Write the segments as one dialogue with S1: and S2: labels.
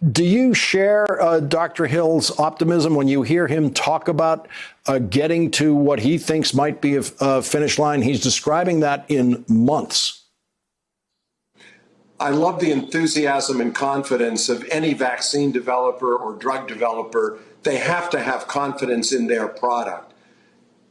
S1: Do you share Dr. Hill's optimism when you hear him talk about getting to what he thinks might be a finish line? He's describing that in months.
S2: I love the enthusiasm and confidence of any vaccine developer or drug developer. They have to have confidence in their product.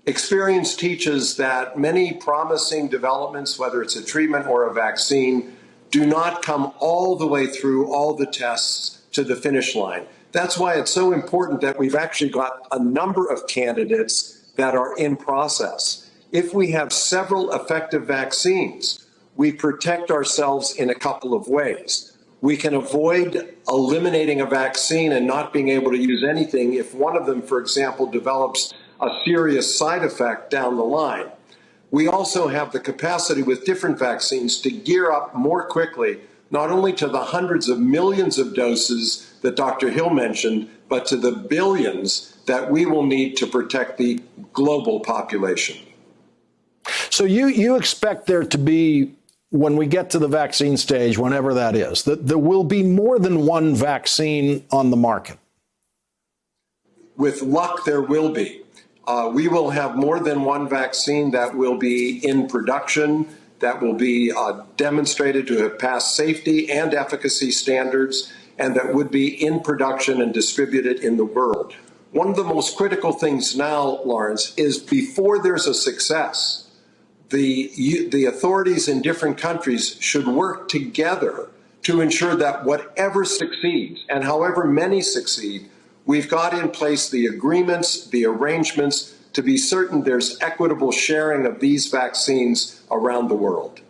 S2: Experience teaches that many promising developments, whether it's a treatment or a vaccine, do not come all the way through all the tests to the finish line. That's why it's so important that we've actually got a number of candidates that are in process. If we have several effective vaccines, we protect ourselves in a couple of ways. We can avoid eliminating a vaccine and not being able to use anything if one of them, for example, develops a serious side effect down the line. We also have the capacity with different vaccines to gear up more quickly, not only to the hundreds of millions of doses that Dr. Hill mentioned, but to the billions that we will need to protect the global population.
S1: So you expect there to be, when we get to the vaccine stage, whenever that is, that there will be more than one vaccine on the market?
S2: With luck, there will be. We will have more than one vaccine that will be in production, that will be demonstrated to have passed safety and efficacy standards, and that would be in production and distributed in the world. One of the most critical things now, Lawrence, is before there's a success, the authorities in different countries should work together to ensure that whatever succeeds, and however many succeed, we've got in place the agreements, the arrangements to be certain there's equitable sharing of these vaccines around the world.